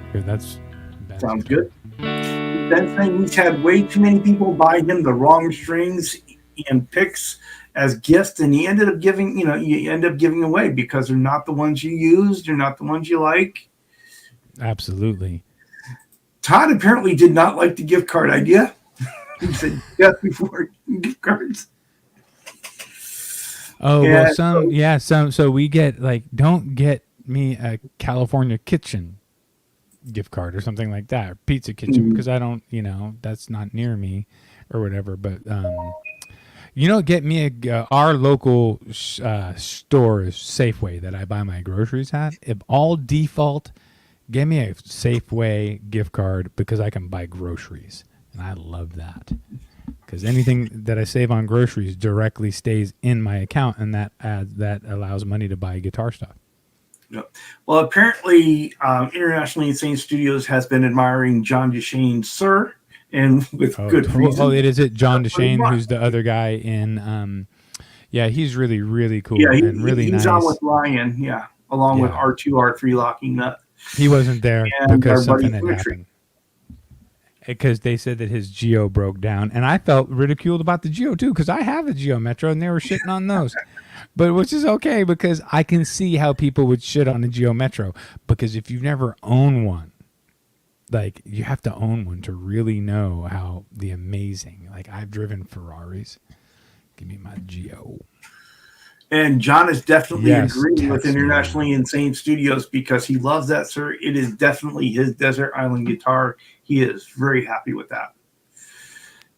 Okay, that's sounds good. Ben saying he's had way too many people buy him the wrong strings and picks as gifts, and you end up giving away because they're not the ones you used, they're not the ones you like. Absolutely. Todd apparently did not like the gift card idea. He said yes before gift cards. Oh, and well, so we get like, don't get me a California Kitchen gift card or something like that, or Pizza Kitchen, because I don't, that's not near me or whatever. But get me our local store is Safeway that I buy my groceries at. If all default, get me a Safeway gift card because I can buy groceries, and I love that because anything that I save on groceries directly stays in my account, and that allows money to buy guitar stuff. Yep. Well, apparently, Internationally Insane Studios has been admiring John Duchesne, sir, and with good reason. Oh, is it John Duchesne, who's the other guy in? He's really, really cool and really nice. He's on with Ryan, along with R2, R3 Locking Nut. He wasn't there because something had happened. Because they said that his Geo broke down, and I felt ridiculed about the Geo too, because I have a Geo Metro, and they were shitting on those. But which is okay because I can see how people would shit on a Geo Metro, because if you've never owned one, like you have to own one to really know how the amazing. Like I've driven Ferraris. Give me my Geo. And John is definitely agreeing with Internationally Insane Studios because he loves that, sir. It is definitely his desert island guitar. He is very happy with that.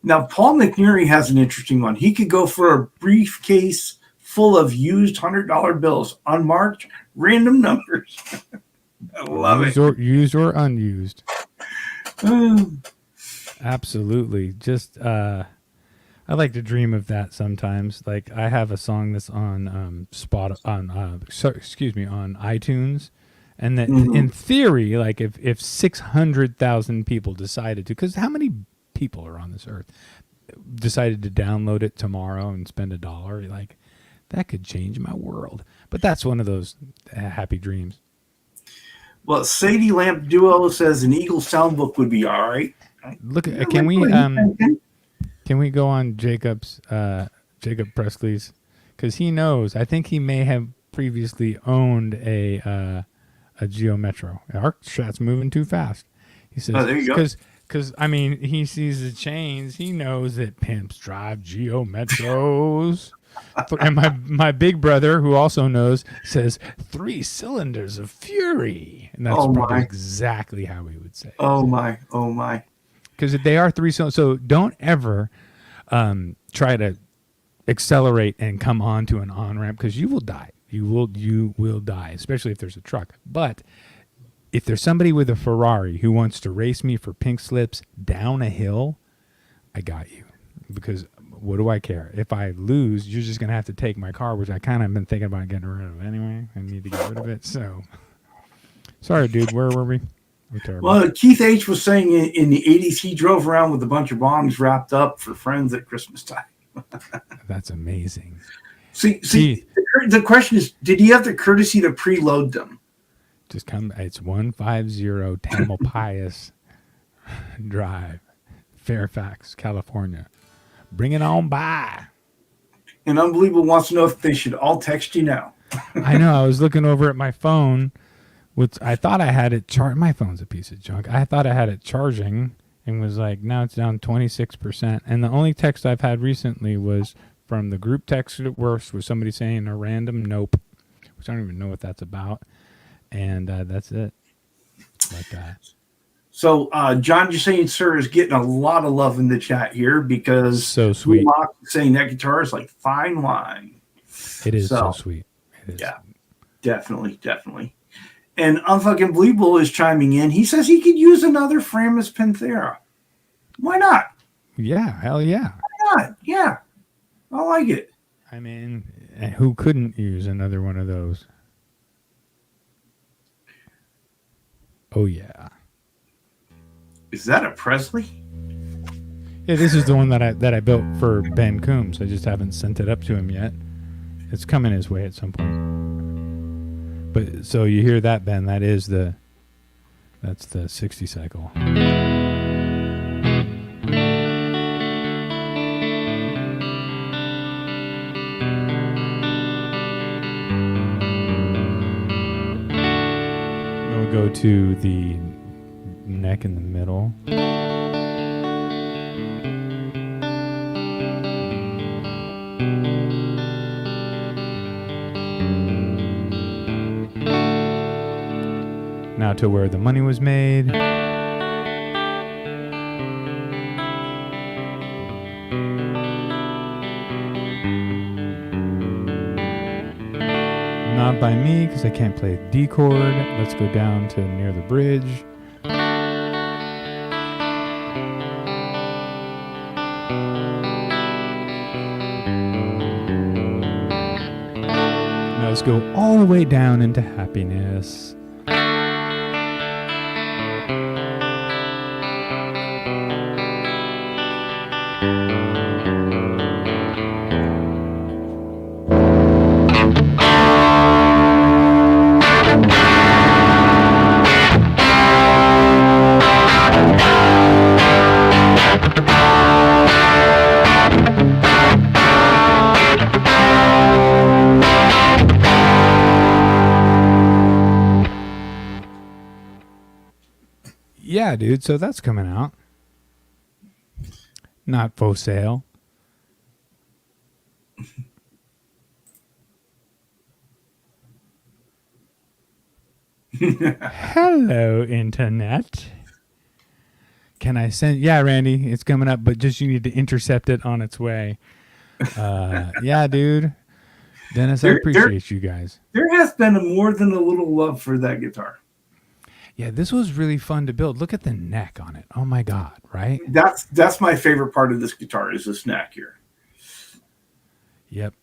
Now, Paul McNeary has an interesting one. He could go for a briefcase full of used $100 bills, unmarked, random numbers. I love it. Used or unused. Absolutely. Just I like to dream of that sometimes. Like I have a song that's on on iTunes, and that in theory, like if 600,000 people decided to, because how many people are on this earth, decided to download it tomorrow and spend $1, like that could change my world. But that's one of those happy dreams. Well, Sadie Lamp Duo says an Eagle soundbook would be all right. Look, can we go on Jacob Presley's, because he knows. I think he may have previously owned a Geo Metro. Our chat's moving too fast. He says, there you go. Because I mean, he sees the chains. He knows that pimps drive Geo Metros. And my big brother, who also knows, says 3 cylinders of fury, and that's probably exactly how he would say it. Oh my! Because they are 3 cylinders, so don't ever try to accelerate and come onto an on ramp, because you will die. You will die, especially if there's a truck. But if there's somebody with a Ferrari who wants to race me for pink slips down a hill, I got you. Because what do I care? If I lose, you're just going to have to take my car, which I kind of been thinking about getting rid of anyway. I need to get rid of it. So, sorry, dude. Where were we? I'm terrible. Well, Keith H. was saying in the 80s, he drove around with a bunch of bombs wrapped up for friends at Christmas time. That's amazing. See, the question is, did he have the courtesy to preload them? Just come. It's 150 Tamalpais Drive, Fairfax, California. Bring it on by. And Unbelievable wants to know if they should all text you now. I know. I was looking over at my phone, which I thought I had it charged. My phone's a piece of junk. I thought I had it charging and was like, now it's down 26%. And the only text I've had recently was from the group text at worst, was somebody saying a random nope which I don't even know what that's about. And that's it. But So John just saying, sir, is getting a lot of love in the chat here because so sweet. Mock is saying that guitar is like fine wine. It is so sweet. It is. Yeah, definitely. And Unfucking Believable is chiming in. He says he could use another Framus Panthera. Why not? Yeah, hell yeah. Why not? Yeah, I like it. I mean, who couldn't use another one of those? Oh, yeah. Is that a Presley? Yeah, this is the one that I built for Ben Coombs. I just haven't sent it up to him yet. It's coming his way at some point. But so you hear that, Ben? That's the 60 cycle. We'll go to the neck in the middle. Now to where the money was made. Not by me because I can't play D chord. Let's go down to near the bridge. Now let's go all the way down into happiness. Yeah, dude, so that's coming out. Not for sale. Hello, Internet. Can I send... Yeah, Randy, it's coming up, but just you need to intercept it on its way. Yeah, dude. Dennis, I appreciate you guys. There has been more than a little love for that guitar. Yeah, this was really fun to build. Look at the neck on it. Oh my God, right? That's my favorite part of this guitar is this neck here. Yep.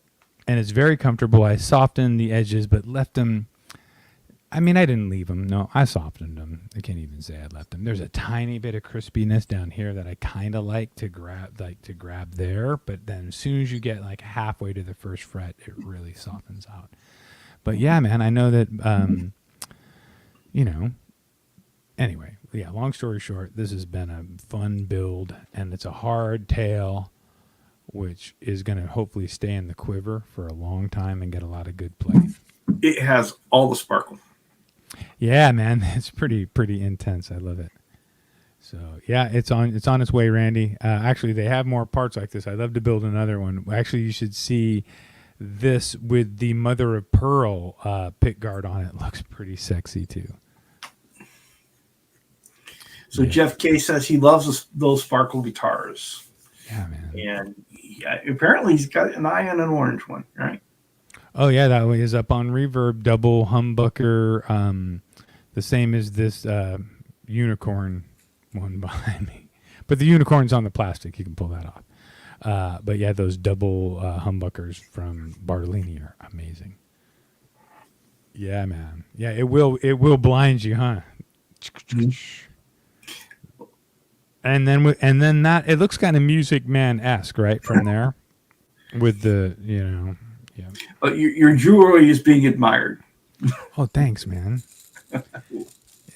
And it's very comfortable. I softened the edges, but left them... I mean, I didn't leave them. No, I softened them. I can't even say I left them. There's a tiny bit of crispiness down here that I kind of like to grab there. But then as soon as you get like halfway to the first fret, it really softens out. But yeah, man, I know that, you know... Anyway, yeah, long story short, this has been a fun build, and it's a hard tail, which is going to hopefully stay in the quiver for a long time and get a lot of good play. It has all the sparkle. Yeah, man, it's pretty intense. I love it. So yeah, it's on its way, Randy. Actually, they have more parts like this. I'd love to build another one. Actually, you should see this with the mother of pearl pick guard on it. Looks pretty sexy too. So yeah. Jeff K says he loves those sparkle guitars. Yeah, man. And apparently he's got an eye on an orange one, right? Oh yeah, that one is up on Reverb, double humbucker, the same as this unicorn one behind me. But the unicorn's on the plastic; you can pull that off. But yeah, those double humbuckers from Bartolini are amazing. Yeah, man. Yeah, it will blind you, huh? Mm-hmm. And then that it looks kind of Music Man-esque, right, from there, with the yeah. Your jewelry is being admired. Oh, thanks, man.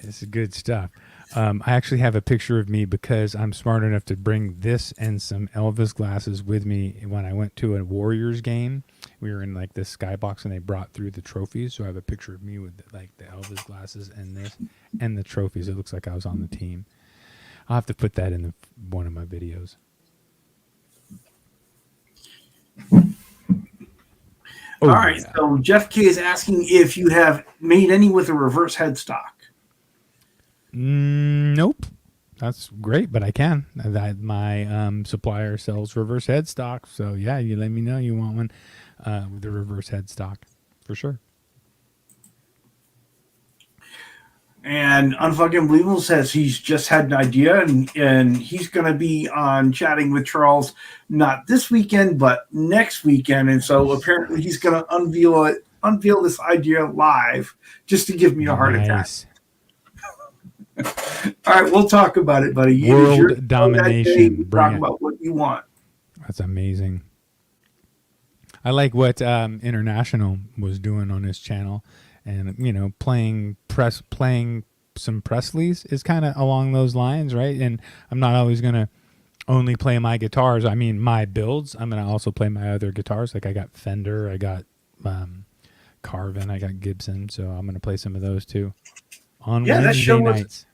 This is good stuff. I actually have a picture of me because I'm smart enough to bring this and some Elvis glasses with me when I went to a Warriors game. We were in like this skybox and they brought through the trophies. So I have a picture of me with like the Elvis glasses and this and the trophies. It looks like I was on the team. I'll have to put that in one of my videos. Oh, All right. yeah. So Jeff K is asking if you have made any with a reverse headstock. Nope. That's great, but I can. My supplier sells reverse headstock, so yeah, you let me know you want one with the reverse headstock for sure. And Unfucking Believable says he's just had an idea, and he's going to be on Chatting with Charles not this weekend, but next weekend. And so apparently he's going to unveil this idea live just to give me a heart attack. Nice. All right, we'll talk about it, buddy. It is your World show that day. domination. We Bring talk it. about what you want. That's amazing. I like what International was doing on his channel, and playing some Presleys is kind of along those lines, right? And I'm not always gonna only play my guitars. I mean, my builds. I'm gonna also play my other guitars. Like I got Fender, I got Carvin, I got Gibson, so I'm gonna play some of those too on Wednesday nights.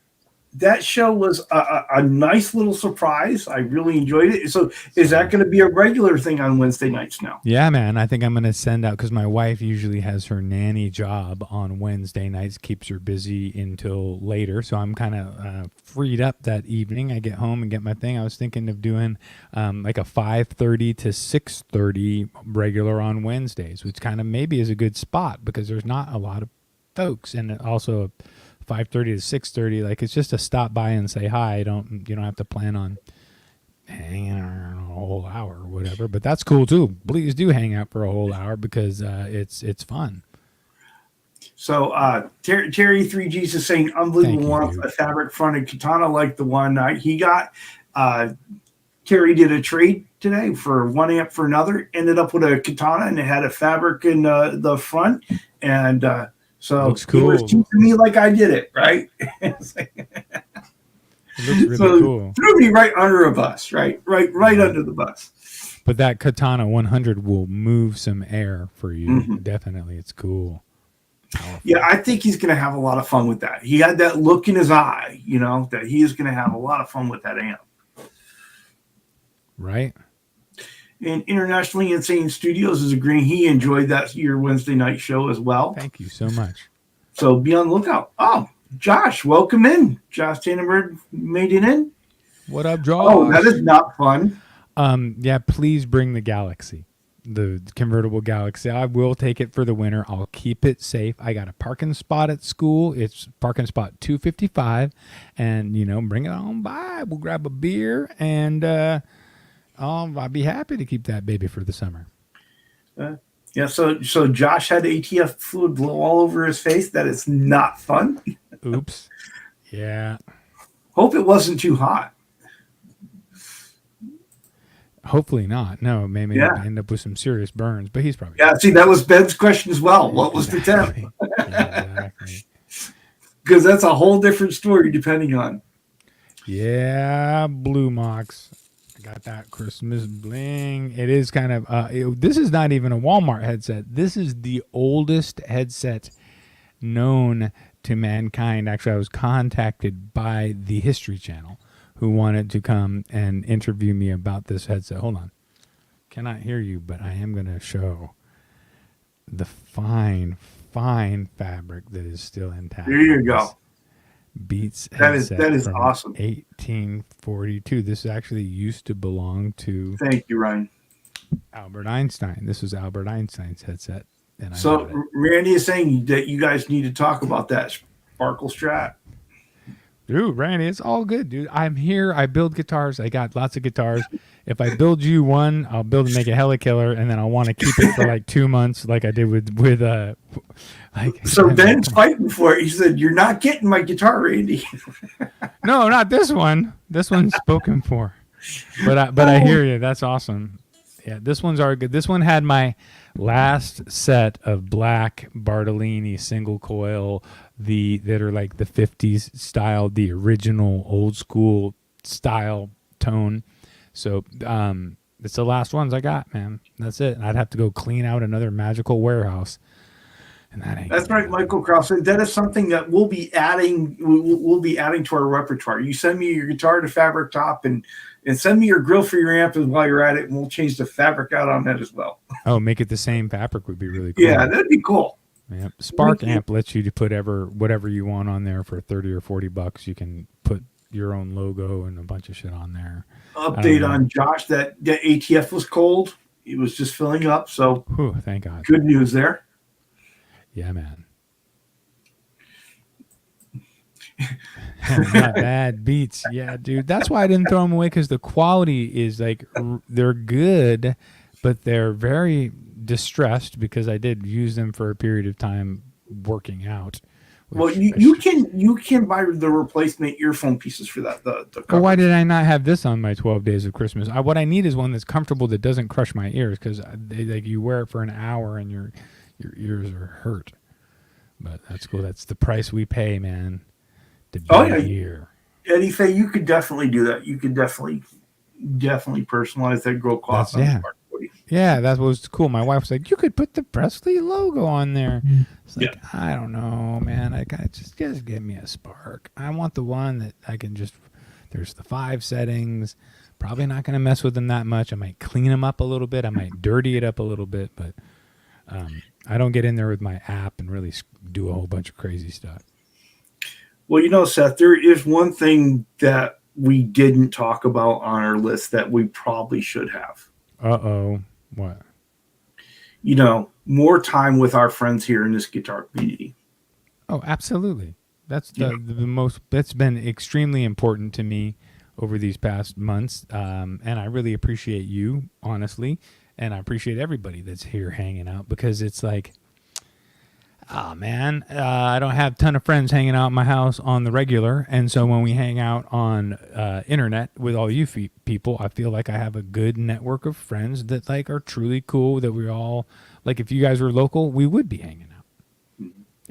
That show was a nice little surprise. I really enjoyed it. So is that going to be a regular thing on Wednesday nights now? Yeah, man. I think I'm going to send out, because my wife usually has her nanny job on Wednesday nights, keeps her busy until later. So I'm kind of freed up that evening. I get home and get my thing. I was thinking of doing like a 5:30 to 6:30 regular on Wednesdays, which kind of maybe is a good spot because there's not a lot of folks, and also 5:30 to 6:30, like it's just a stop by and say hi. You don't have to plan on hanging out a whole hour or whatever, but that's cool too. Please do hang out for a whole hour because it's fun. So Terry 3G's is saying Unbelievable wants a fabric fronted katana like the one he got. Terry did a trade today for one amp for another, ended up with a katana, and it had a fabric in the front, and so looks cool. He was teaching me like I did it, right? It looks really cool. Threw me right under a bus, right under the bus. But that Katana 100 will move some air for you. Mm-hmm. Definitely, it's cool. Powerful. Yeah, I think he's going to have a lot of fun with that. He had that look in his eye, that he is going to have a lot of fun with that amp. Right. And Internationally Insane Studios is agreeing he enjoyed that your Wednesday night show as well. Thank you so much. So be on the lookout. Oh, Josh, welcome in. Josh Tannenberg made it in. What up, Josh? Oh, that is not fun. Yeah, please bring the Galaxy, the convertible Galaxy. I will take it for the winter. I'll keep it safe. I got a parking spot at school. It's parking spot 255, and bring it on by. We'll grab a beer and. I'd be happy to keep that baby for the summer. Yeah, so Josh had ATF fluid blow all over his face. That is not fun. Oops. Yeah. Hope it wasn't too hot. Hopefully not. No, maybe end up with some serious burns, but he's probably... Yeah, see, that was Ben's question as well. What was the temp? Exactly. Because that's a whole different story depending on... Yeah, Blue Mox. Got that Christmas bling. It is kind of this is not even a Walmart headset. This is the oldest headset known to mankind. Actually, I was contacted by the History Channel who wanted to come and interview me about this headset. Hold on. Cannot hear you, but I am going to show the fine fabric that is still intact. There you go. Beats that is awesome. 1842. This actually used to belong to... Thank you, Ryan. Albert Einstein. This was Albert Einstein's headset. And so Randy is saying that you guys need to talk about that Sparkle Strat. Dude, Randy, it's all good, dude. I'm here. I build guitars. I got lots of guitars. If I build you one, I'll build and make a hella killer, and then I'll want to keep it for like 2 months, like I did with So Ben's fighting for it. He said, "You're not getting my guitar, Randy." No, not this one. This one's spoken for. But I hear you. That's awesome. Yeah, this one's are good. This one had my last set of black Bartolini single coil, that are like the 50s style, the original old school style tone. So it's the last ones I got, man. That's it. I'd have to go clean out another magical warehouse and that ain't. That's right, Michael Krause. And that is something that we'll be adding. We'll be adding to our repertoire. You send me your guitar to Fabric Top, and send me your grill for your amp while you're at it, and we'll change the fabric out on that as well. Oh, make it the same fabric would be really cool. Yeah, that'd be cool. Yeah. Spark Amp lets you to put whatever you want on there for $30 or $40. You can put your own logo and a bunch of shit on there. Update on Josh that ATF was cold. It was just filling up. So, whew, thank God. Good news there. Yeah, man. Not bad beats. Yeah, dude. That's why I didn't throw them away, because the quality is like, they're good, but they're very distressed because I did use them for a period of time working out. Well, you can buy the replacement earphone pieces for that. Well, why did I not have this on my 12 Days of Christmas? What I need is one that's comfortable, that doesn't crush my ears, because like you wear it for an hour and your ears are hurt. But that's cool. That's the price we pay, man. To be here. Eddie Faye, you could definitely do that. You could definitely personalize that girl cloth. Yeah, that was cool. My wife was like, "You could put the Presley logo on there." It's like, I don't know, man. I just give me a Spark. I want the one that I can just. There's the 5 settings. Probably not going to mess with them that much. I might clean them up a little bit. I might dirty it up a little bit, but I don't get in there with my app and really do a whole bunch of crazy stuff. Well, Seth, there is one thing that we didn't talk about on our list that we probably should have. Uh-oh. What? More time with our friends here in this guitar community. Oh, absolutely. That's the most. That's been extremely important to me over these past months, and I really appreciate you, honestly, and I appreciate everybody that's here hanging out, because it's like, oh man, I don't have a ton of friends hanging out in my house on the regular, and so when we hang out on internet with all you people, I feel like I have a good network of friends that like are truly cool, that we all like. If you guys were local, we would be hanging out.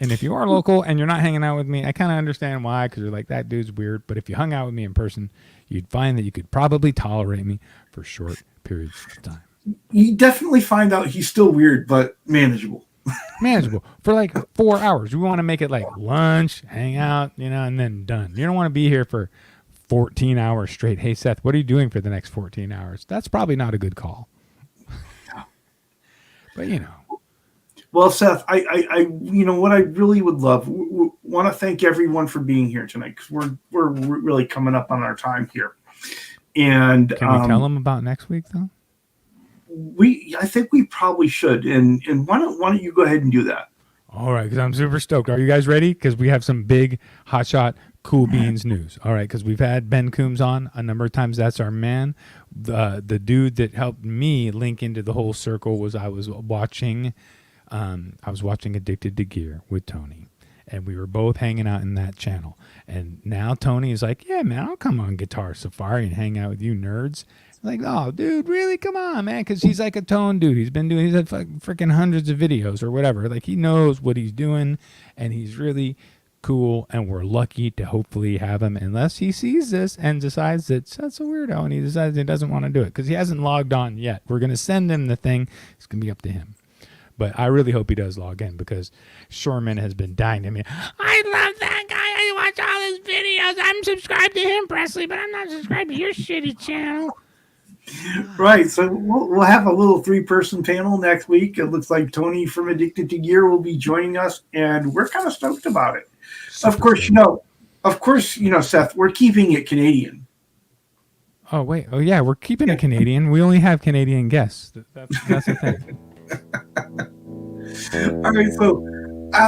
And if you are local and you're not hanging out with me, I kind of understand why, because you're like, that dude's weird. But if you hung out with me in person, you'd find that you could probably tolerate me for short periods of time. You definitely find out he's still weird, but manageable. Manageable for like 4 hours. We want to make it like lunch, hang out, and then done. You don't want to be here for 14 hours straight. Hey, Seth, what are you doing for the next 14 hours? That's probably not a good call. But Well, Seth, I what I really would love, want to thank everyone for being here tonight, because we're really coming up on our time here. And can we tell them about next week though? I think we probably should. And why don't you go ahead and do that? All right, because I'm super stoked. Are you guys ready? Because we have some big hotshot cool beans news. All right, because we've had Ben Coombs on a number of times. That's our man. The dude that helped me link into the whole circle was I was watching Addicted to Gear with Tony, and we were both hanging out in that channel. And now Tony is like, yeah, man, I'll come on Guitar Safari and hang out with you nerds. Like, oh, dude, really? Come on, man. Because he's like a tone dude. He's had freaking hundreds of videos or whatever. Like, he knows what he's doing, and he's really cool, and we're lucky to hopefully have him, unless he sees this and decides that that's a weirdo, and he decides he doesn't want to do it, because he hasn't logged on yet. We're going to send him the thing. It's going to be up to him. But I really hope he does log in, because Shorman has been dying to me. I love that guy. I watch all his videos. I'm subscribed to him, Presley, but I'm not subscribed to your shitty channel. Right. So we'll have a little 3-person panel next week. It looks like Tony from Addicted to Gear will be joining us, and we're kind of stoked about it. Of course, Seth, we're keeping it Canadian. Oh, wait. Oh, yeah, we're keeping it Canadian. We only have Canadian guests. That's the thing. All right, so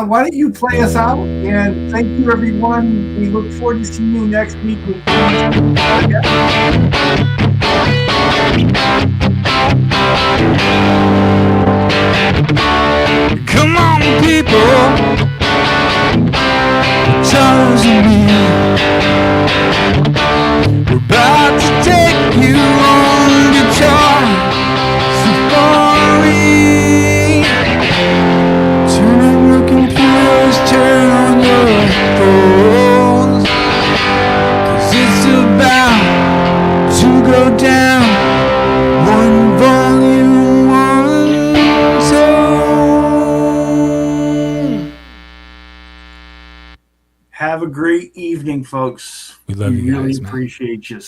why don't you play us out? And thank you, everyone. We look forward to seeing you next week. Come on, people. Charles and me. We're about to take you on Guitar Safari. Turn on your computers, turn on your phones, 'cause it's about to go down. One volume, one tone. Have a great evening, folks. We love you really guys, man. appreciate you.